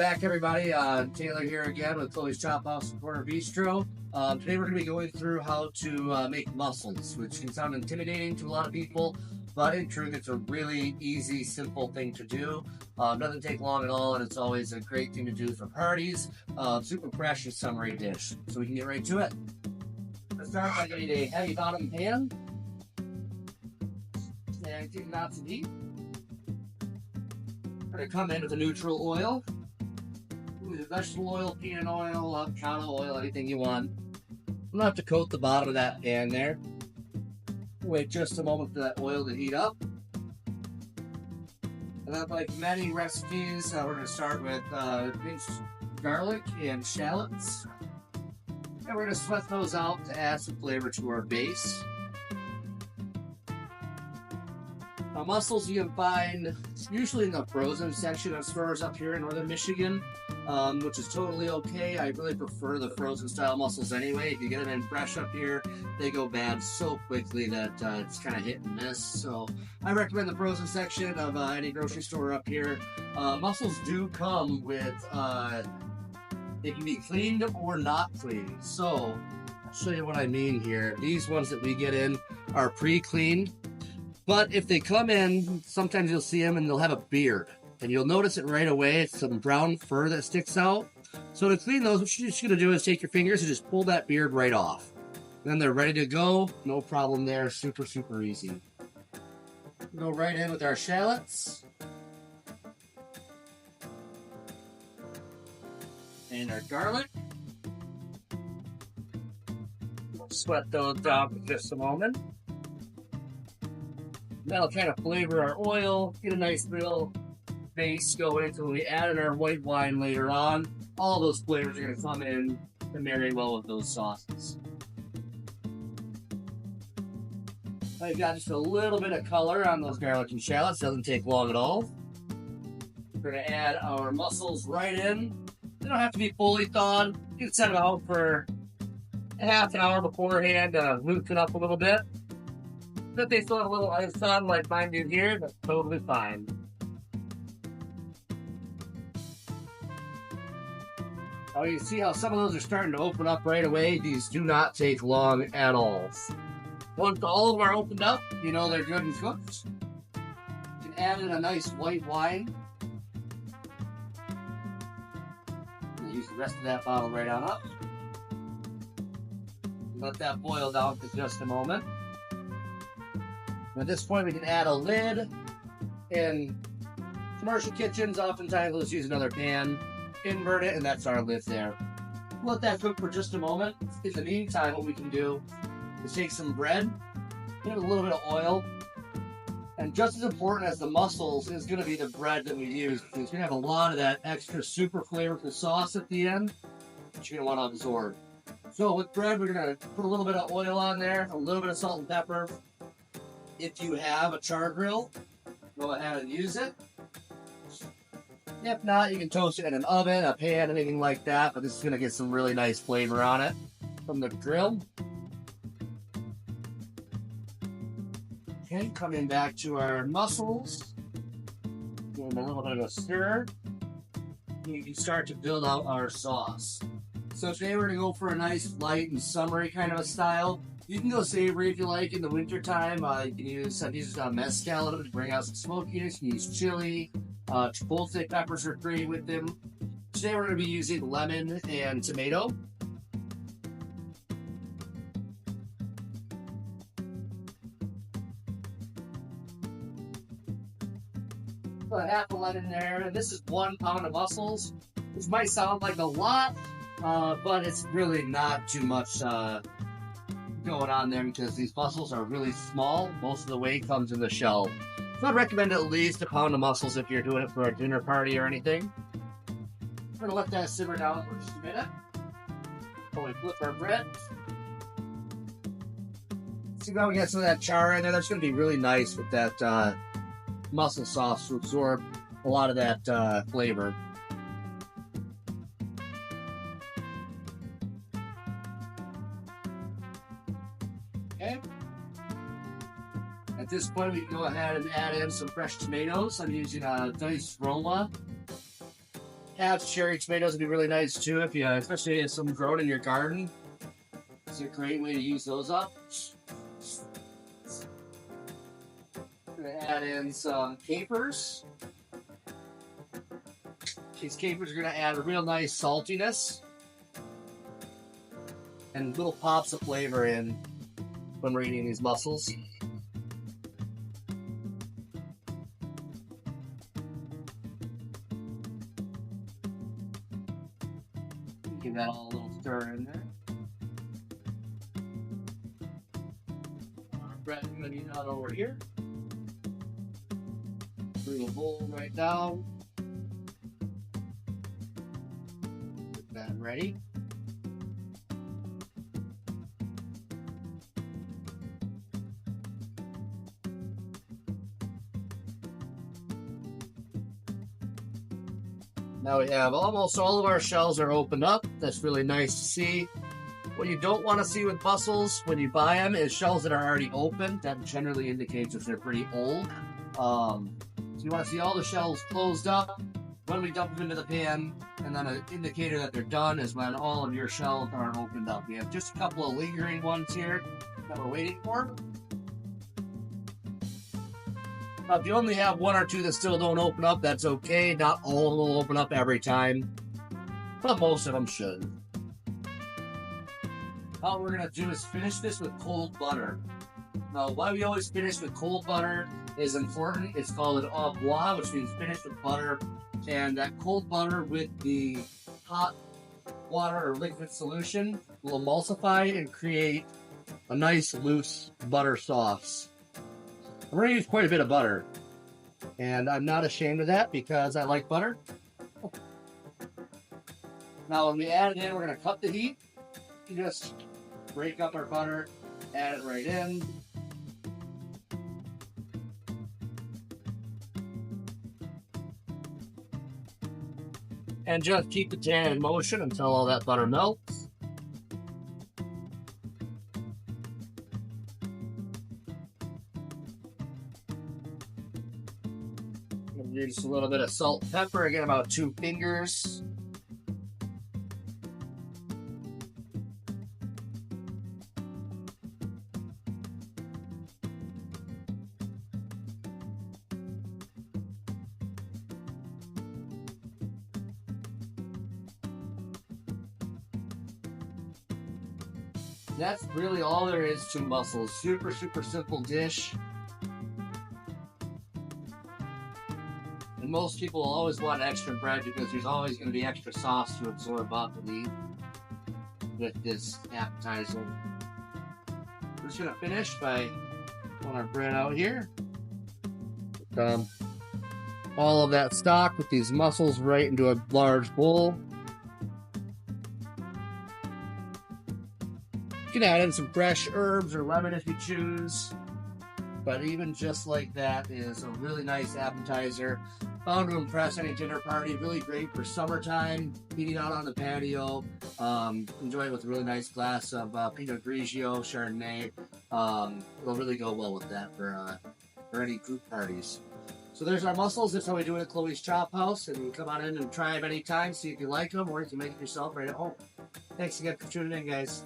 back, everybody. Taylor here again with Chloe's Chop House and Corner Bistro. Today we're going to be going through how to make mussels, which can sound intimidating to a lot of people, but in truth, it's a really easy, simple thing to do. Doesn't take long at all, and it's always a great thing to do for parties. Super fresh and summery dish. So we can get right to it. Let's start by getting a heavy bottom pan. And take it out some heat. We're going to come in with a neutral oil. With vegetable oil, peanut oil, avocado oil, anything you want. I'm going to have to coat the bottom of that pan there. Wait just a moment for that oil to heat up. And then, like many recipes, we're going to start with minced garlic and shallots. And we're going to sweat those out to add some flavor to our base. Now, mussels you can find usually in the frozen section of stores up here in northern Michigan, which is totally okay. I really prefer the frozen style mussels anyway. If you get them in fresh up here, they go bad so quickly that it's kind of hit and miss. So I recommend the frozen section of any grocery store up here. Mussels do come with, they can be cleaned or not cleaned. So I'll show you what I mean here. These ones that we get in are pre-cleaned. But if they come in, sometimes you'll see them and they'll have a beard. And you'll notice it right away. It's some brown fur that sticks out. So to clean those, what you're just going to do is take your fingers and just pull that beard right off. Then they're ready to go. No problem there. Super, super easy. Go right in with our shallots. And our garlic. We'll sweat those down for just a moment. That'll kind of flavor our oil, get a nice little base going until we add in our white wine later on. All those flavors are going to come in and marry well with those sauces. I've got just a little bit of color on those garlic and shallots. Doesn't take long at all. We're going to add our mussels right in. They don't have to be fully thawed. You can set them out for half an hour beforehand to loosen up a little bit. If they still have a little ice on like mine do here, that's totally fine. Oh, you see how some of those are starting to open up right away? These do not take long at all. Once all of them are opened up, you know they're good and cooked. You can add in a nice white wine. And use the rest of that bottle right on up. Let that boil down for just a moment. At this point, we can add a lid. In commercial kitchens, oftentimes we'll just use another pan, invert it, and that's our lid there. Let that cook for just a moment. In the meantime, what we can do is take some bread, give it a little bit of oil, and just as important as the mussels is going to be the bread that we use, because you're going to have a lot of that extra super flavorful sauce at the end that you're going to want to absorb. So with bread, we're going to put a little bit of oil on there, a little bit of salt and pepper. If you have a char grill, go ahead and use it. If not, you can toast it in an oven, a pan, anything like that, but this is going to get some really nice flavor on it from the grill. Okay, coming back to our mussels. Give them a little bit of a stir. You can start to build out our sauce. So today we're going to go for a nice light and summery kind of a style. You can go savory if you like in the winter time. You can use mezcal to bring out some smokiness. You can use chili. Chipotle peppers are great with them. Today we're going to be using lemon and tomato. Put half a lemon there, and this is 1 pound of mussels, which might sound like a lot, but it's really not too much going on there because these mussels are really small. Most of the weight comes in the shell. So I'd recommend at least a pound of mussels if you're doing it for a dinner party or anything. We're gonna let that simmer down for just a minute. Before we flip our bread. See now we got some of that char in there. That's gonna be really nice with that mussel sauce to absorb a lot of that flavor. Okay. At this point, we can go ahead and add in some fresh tomatoes. I'm using a diced Roma. Half cherry tomatoes would be really nice too, if you, especially if some grown in your garden. It's a great way to use those up. Gonna add in some capers. These capers are gonna add a real nice saltiness and little pops of flavor in when we're eating these mussels. Give that all a little stir in there. Our bread is going to be done over here. Bring a bowl right down. Get that ready. Now we have almost all of our shells are opened up. That's really nice to see. What you don't want to see with mussels when you buy them is shells that are already open. That generally indicates that they're pretty old. So you want to see all the shells closed up when we dump them into the pan, and then an indicator that they're done is when all of your shells aren't opened up. We have just a couple of lingering ones here that we're waiting for. If you only have one or two that still don't open up, that's okay. Not all of them will open up every time, but most of them should. All we're going to do is finish this with cold butter. Now, why we always finish with cold butter is important. It's called an au bois, which means finish with butter. And that cold butter with the hot water or liquid solution will emulsify and create a nice loose butter sauce. I'm going to use quite a bit of butter, and I'm not ashamed of that because I like butter. Now when we add it in, we're going to cut the heat. Just break up our butter, add it right in. And just keep the pan in motion until all that butter melts. Just a little bit of salt and pepper, again about 2 fingers. That's really all there is to mussels. Super simple dish. And most people will always want extra bread because there's always going to be extra sauce to absorb up and eat with this appetizer. We're just going to finish by pulling our bread out here. Put, all of that stock with these mussels right into a large bowl. You can add in some fresh herbs or lemon if you choose. But even just like that is a really nice appetizer. Bound to impress any dinner party. Really great for summertime, eating out on the patio. Enjoy it with a really nice glass of Pinot Grigio, Chardonnay. It'll really go well with that for any group parties. So there's our mussels. That's how we do it at Chloe's Chop House. And you can come on in and try them anytime, see if you like them, or you can make it yourself right at home. Thanks again for tuning in, guys.